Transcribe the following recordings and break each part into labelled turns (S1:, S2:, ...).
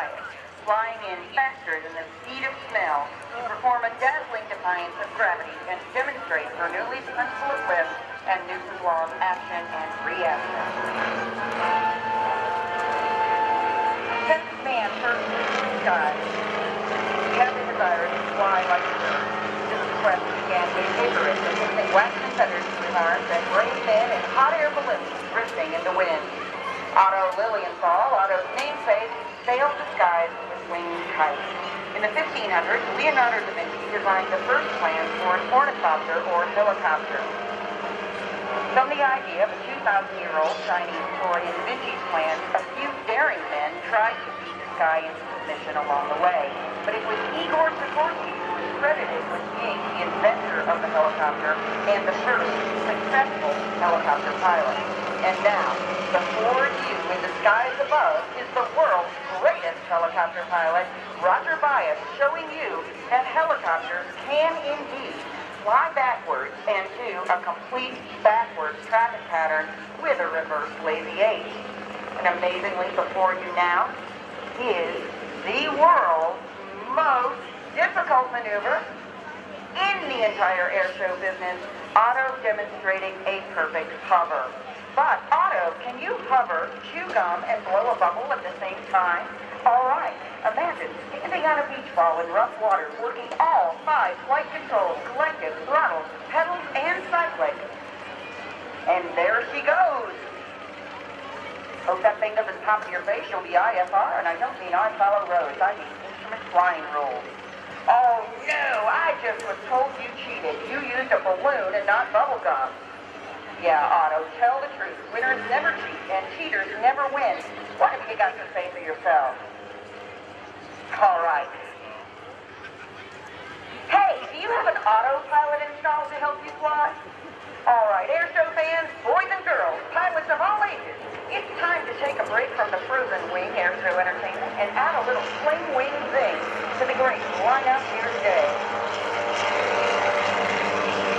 S1: Buis, flying in faster than the speed of smell to perform a dazzling defiance of gravity and demonstrate Bernoulli's principle of lift and Newton's law of action and reaction. Since man first reached the sky, we have the desire to fly like a bird. This quest began with Icarus, affixing wax and feathers to his arms and brave men in hot air balloons drifting in the wind. Otto Lilienthal, Otto's namesake, sailed the skies with winged kites. In the 1500s, Leonardo da Vinci designed the first plans for an ornithopter or helicopter. From the idea of a 2,000-year-old Chinese toy in Vinci's plans, a few daring men tried to beat the sky into submission along the way. But it was Igor Sikorsky who was credited with being the inventor of the helicopter and the first successful helicopter pilot. And now, before you in the skies above is the world's greatest helicopter pilot, Roger Buis, showing you that helicopters can indeed fly backwards and do a complete backwards traffic pattern with a reverse lazy 8. And amazingly, before you now is the world's most difficult maneuver in the entire air show business, Otto demonstrating a perfect hover. But, Otto, can you hover, chew gum, and blow a bubble at the same time? All right. Imagine standing on a beach ball in rough waters, working all 5 flight controls, collective, throttles, pedals, and cyclic. And there she goes. Hope that thing doesn't pop in your face. You'll be IFR, and I don't mean I follow roads. I mean instrument flying rules. Oh, no, I just was told you cheated. You used a balloon and not bubble gum. Yeah, Otto, tell the truth. Winners never cheat, and cheaters never win. What have you got to say for yourself? All right. Hey, do you have an autopilot installed to help you fly? All right, air show fans, boys and girls, pilots of all ages, it's time to take a break from the frozen wing air show entertainment and add a little sling wing zing to the great lineup here today.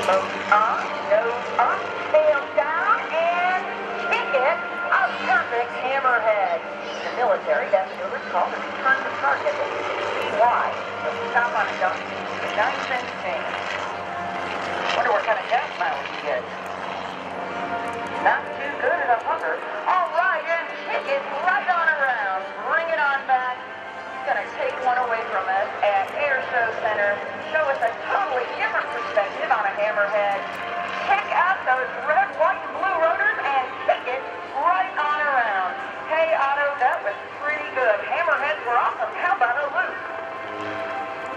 S1: Nose on, nose up, tail down, and kick it, a perfect hammerhead. In the military, that maneuver is called a return to target. See why? So stop on a dump, a 9-cent change. Wonder what kind of gas mileage you get. Not too good at a hover. All right, and kick it right on around. Bring it on back. He's going to take one away from us at Air Show Center. Show us a totally different perspective on a hammerhead. Check out those red, white, and blue rotors and kick it right on around. Hey, Otto, that was pretty good. Hammerheads were awesome. How about a loop?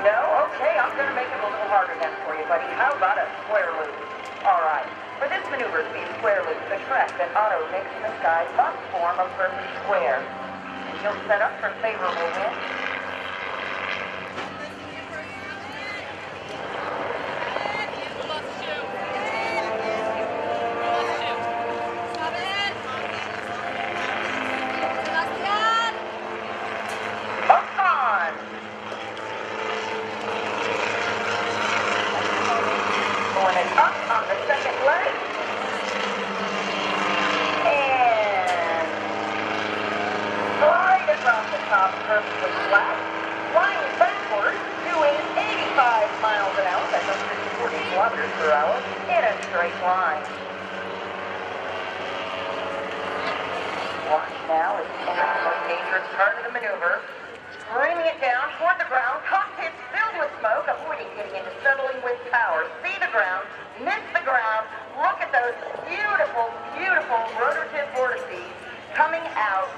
S1: No? Okay, I'm going to make it a little harder then for you, buddy. How about a square loop? All right. For this maneuver to be a square loop, the track that Otto makes in the sky must form a perfect square. And you'll set up for favorable wind. Perfectly flat, flying backward, doing 85 miles an hour, that's 140 kilometers per hour, in a straight line. Watch now as we enter the most dangerous part of the maneuver, bringing it down toward the ground, cockpits filled with smoke, avoiding getting into settling with power. See the ground, miss the ground, look at those beautiful, beautiful rotor tip vortices coming out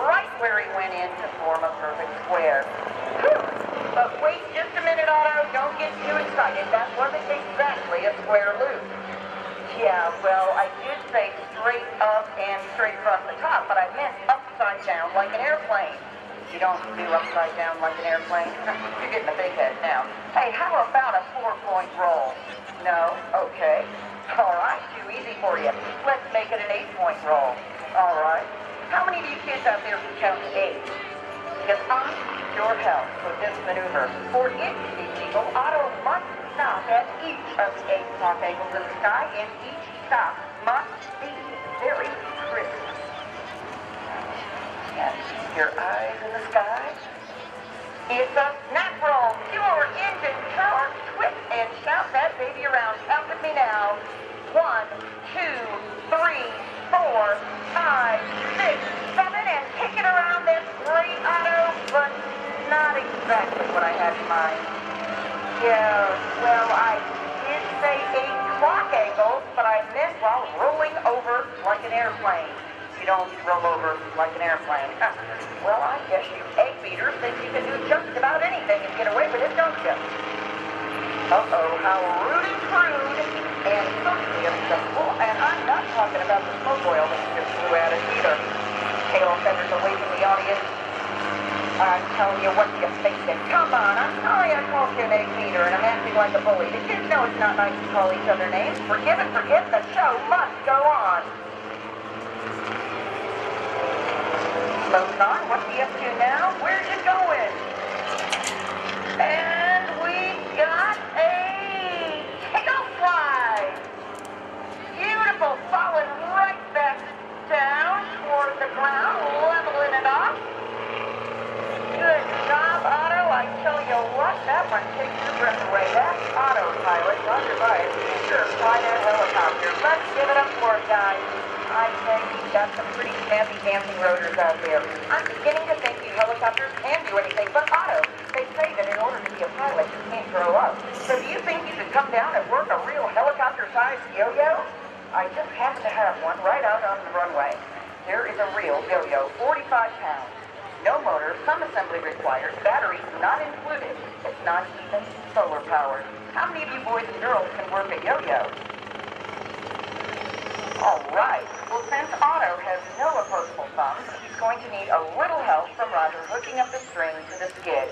S1: right where he went in to form a perfect square. Whew. But wait just a minute, Otto. Don't get too excited. That wasn't exactly a square loop. Yeah, well, I did say straight up and straight across the top, but I meant upside down like an airplane. You don't do upside down like an airplane. You're getting a big head now. Hey, how about a 4-point roll? No? Okay. All right, too easy for you. Let's make it an 8-point roll. All right. How many of you kids out there can count to 8? Because I need your help with this maneuver. For it to be legal, Otto must stop at each of the 8 top angles in the sky, and each stop must be very crisp. And keep your eyes in the sky. It's a natural, pure engine charge. Twist and shout that baby around. Count with me now. 1, 2, 3, 4, 5, 6, 7, and kick it around this great Otto, but not exactly what I had in mind. Yeah, well, I did say 8 clock angles, but I meant while rolling over like an airplane. You don't roll over like an airplane. Well, I guess you egg beaters think you can do just about anything and get away with it, don't you? Uh-oh, how rude and crude and socially unacceptable. And I'm not talking about the smoke oil that you just blew at us either. Tail feathers away from the audience. I'm telling you, what you thinking? Come on, I'm sorry I called you an egg beater and I'm acting like a bully. The kids know it's not nice to call each other names. Forgive and forget, the show must go on. Moving on, what's he up to now? Where's you going? And we got a tail slide. Beautiful, falling right back down toward the ground, leveling it off. Good job, Otto. I tell you what, that one takes your breath away. That autopilot, Roger Buis, sure fly that helicopter. Let's give it up for it, guys. I say you've got some pretty snazzy dancing rotors out there. I'm beginning to think you helicopters can do anything but auto. They say that in order to be a pilot, you can't grow up. So do you think you could come down and work a real helicopter-sized yo-yo? I just happen to have one right out on the runway. There is a real yo-yo, 45 pounds. No motor, some assembly required, batteries not included. It's not even solar powered. How many of you boys and girls can work a yo-yo? All right. Well, since Otto has no opposable thumbs, he's going to need a little help from Roger hooking up the string to the skid.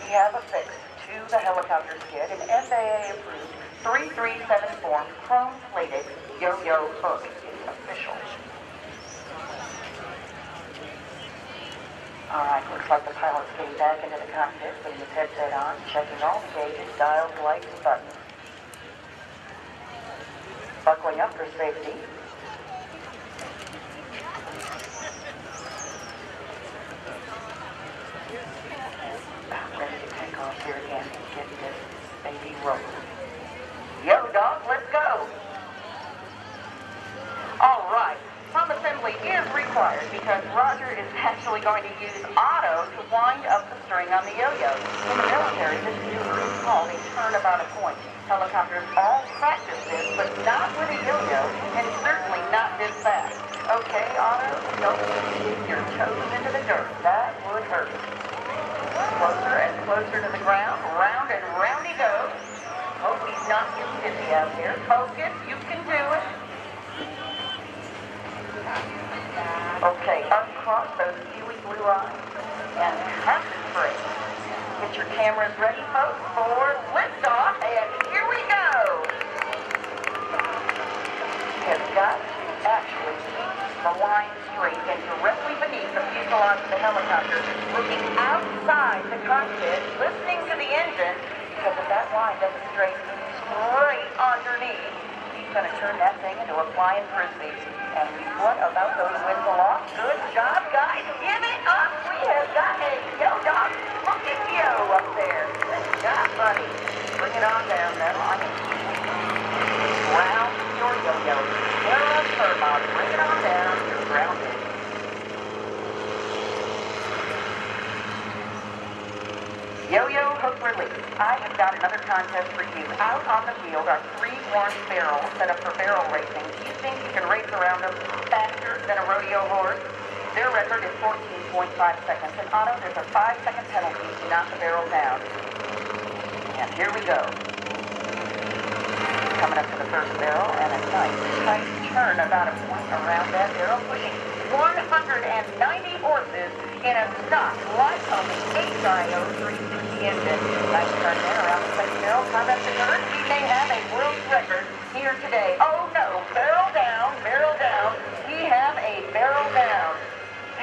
S1: We have affixed to the helicopter skid an FAA-approved 337 form chrome-plated yo-yo hook. It's official. All right, looks like the pilot's getting back into the cockpit, putting his headset on, checking all the gauges, dials, lights, and buttons. Buckling up for safety. Ready to take off here again and get this baby rolling. Yo, dog, let's go. All right. Some assembly is required because Roger is actually going to use Otto to wind up the string on the yo-yo. In the military, this maneuver is called a turnabout of point. Helicopters all practice this, but not with a yo-yo, and certainly not this fast. Okay, Otto, don't stick your toes into the dirt. That would hurt. Closer and closer to the ground. Round and round he goes. Hope he's not getting dizzy out here. Focus, you can do it. Okay, uncross those steely blue eyes and concentrate. Get your cameras ready, folks, for liftoff, and here we go. You've got to actually keep the line straight and directly beneath the fuselage of the helicopter, looking outside the cockpit, listening to the engine, because if that line doesn't straight underneath, he's going to turn that thing into a flying frisbee. And what about those winds aloft? Good job, guys. Give it up. We have got a yo-dog looking yo up there. Good job, buddy. Bring it on down now. Ground your yo-yo. Well, turbine. Bring it on down. You're grounded. Yo-yo hook release. I have got another contest for you. Out on the field are 3 orange barrels set up for barrel racing. Do you think you can race around them faster than a rodeo horse? Their record is 14.5 seconds. In Otto, there's a 5-second penalty to knock the barrel down. And here we go. Coming up to the first barrel, and a nice tight turn about a point around that barrel, pushing 190 horses in a stock Lycoming HIO 360 engine. Nice turn there around the second barrel. Coming up to third, we may have a world record here today. Oh no, barrel down, barrel down. We have a barrel down.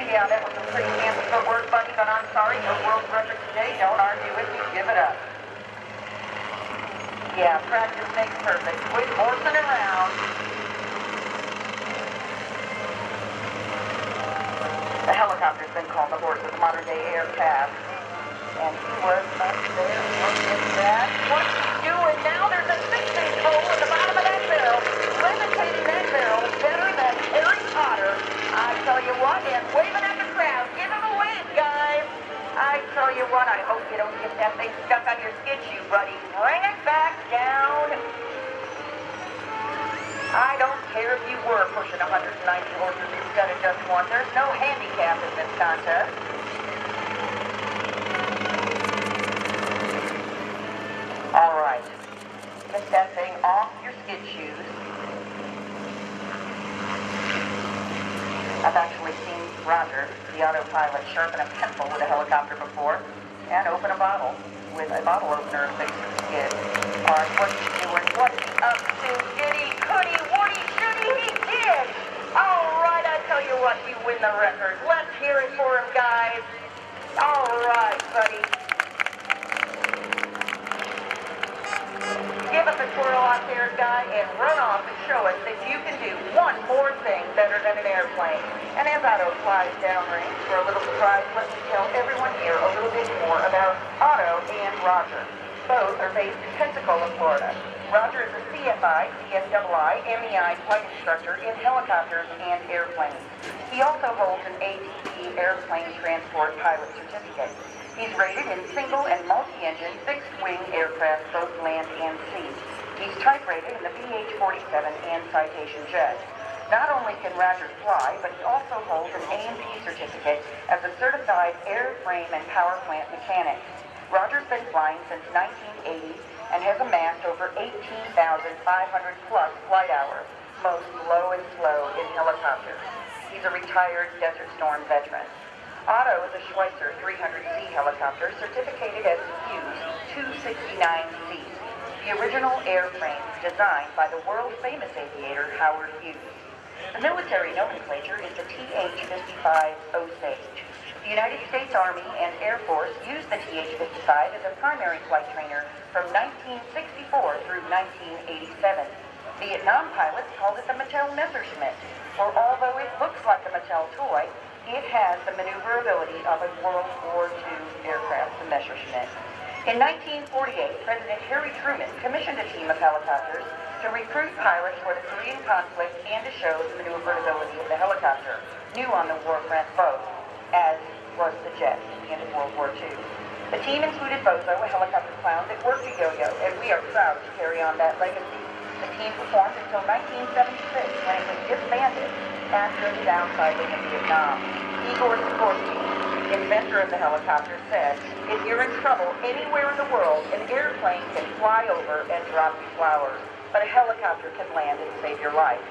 S1: Yeah, that was some pretty fancy footwork, buddy, but I'm sorry, no world record today. Don't argue with me, give it up. Yeah, practice makes perfect. Quit horsing around. The helicopter's been called the horse of the modern-day aircraft. And he was up there. Look at that. What's he doing now? There's a 6-inch hole at the bottom of that barrel. Levitating that barrel better than Harry Potter. I tell you what, and waving at the crowd. Give him a wave, guys. I tell you what, I hope you don't get that thing stuck on your skid shoe, buddy. Bring it back down. I don't care if you were pushing 190 horses instead of just one. There's no handicap in this contest. All right. Get that thing off your skid shoes. I've actually seen Roger, the autopilot, sharpen a pencil with a helicopter before and open a bottle with a bottle opener facing the skid. All right, what's he doing? What's he up to? Did he, could he, would he, should he? He did! All right, I tell you what, you win the record. Let's hear it for him, guys. All right, buddy. Give us a twirl out there, guy, and run off and show us that you can do one more thing better than an airplane. And as Otto flies downrange for a little surprise, let me tell everyone here a little bit more about Otto and Roger. Both are based in Pensacola, Florida. Roger is a CFI, CSII, MEI flight instructor in helicopters and airplanes. He also holds an ATP airplane transport pilot certificate. He's rated in single and multi-engine fixed-wing aircraft, both land and sea. He's type-rated in the PH-47 and Citation jet. Not only can Roger fly, but he also holds an A&P certificate as a certified airframe and power plant mechanic. Roger's been flying since 1980 and has amassed over 18,500 plus flight hours, most low and slow in helicopters. He's a retired Desert Storm veteran. Otto is a Schweitzer 300C helicopter certificated as Hughes 269C, the original airframe designed by the world-famous aviator Howard Hughes. The military nomenclature is the TH-55 Osage. The United States Army and Air Force used the TH-55 as a primary flight trainer from 1964 through 1987. Vietnam pilots called it the Mattel Messerschmitt, for although it looks like a Mattel toy, it has the maneuverability of a World War II aircraft, the Messerschmitt. In 1948, President Harry Truman commissioned a team of helicopters to recruit pilots for the Korean conflict and to show the maneuverability of the helicopter, new on the warfront both, as was the jet at the end of World War II. The team included Bozo, a helicopter clown that worked a yo-yo, and we are proud to carry on that legacy. The team performed until 1976, when it was disbanded after the downsizing in Vietnam. Igor Sikorsky, inventor of the helicopter, said, "If you're in trouble anywhere in the world, an airplane can fly over and drop you flowers, but a helicopter can land and save your life."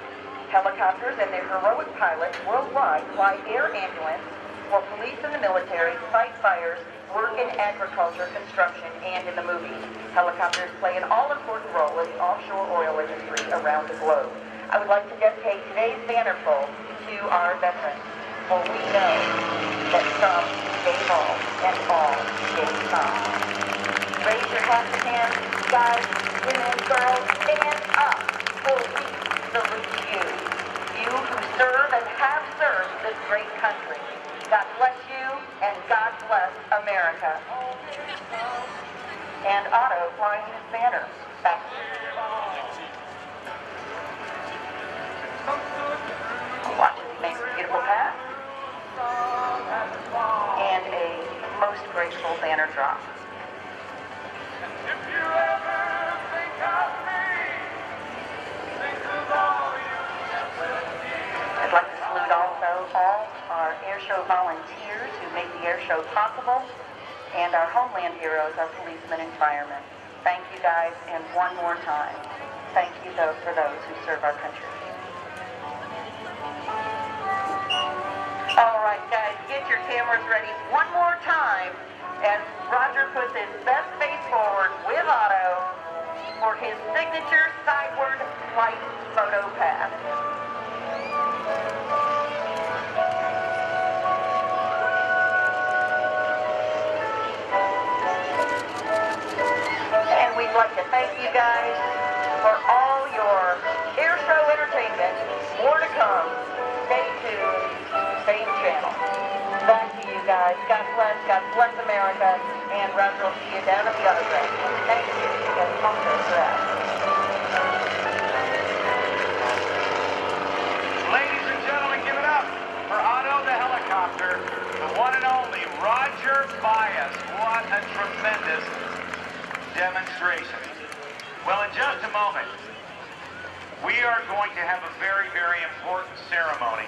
S1: Helicopters and their heroic pilots worldwide fly air ambulance for police and the military, fight fires, work in agriculture, construction, and in the movies. Helicopters play an all-important role in the offshore oil industry around the globe. I would like to dedicate today's banner pull to our veterans, for we know that some gave all, and all gave some. Raise your hats again, guys, women, girls, stand up, for we salute you. You who serve and have served this great country. God bless you, and God bless America. And Otto flying his banner back to you. Watch as he makes a beautiful pass. And a most graceful banner drop. I'd like to salute also all our air show volunteers who make the air show possible, and our homeland heroes, our policemen and firemen. Thank you guys, and one more time, thank you for those who serve our country. All right, guys, get your cameras ready one more time as Roger puts his best face forward with Otto for his signature sideward flight photo pass. And we'd like to thank you guys for all your air show entertainment. More to come. Stay tuned. Same channel. Back to you. guys. God bless America, and Roger will see you down at the autograph. Thank you. Yes, for that.
S2: Ladies and gentlemen, give it up for Otto the Helicopter, the one and only Roger Buis. What a tremendous demonstration. Well, in just a moment, we are going to have a very, very important ceremony.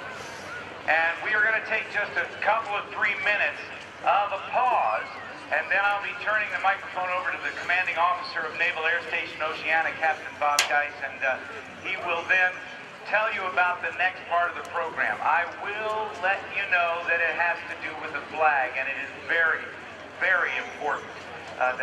S2: And we are going to take just a couple of 3 minutes of a pause, and then I'll be turning the microphone over to the commanding officer of Naval Air Station Oceana, Captain Bob Geis, and he will then tell you about the next part of the program. I will let you know that it has to do with the flag, and it is very, very important that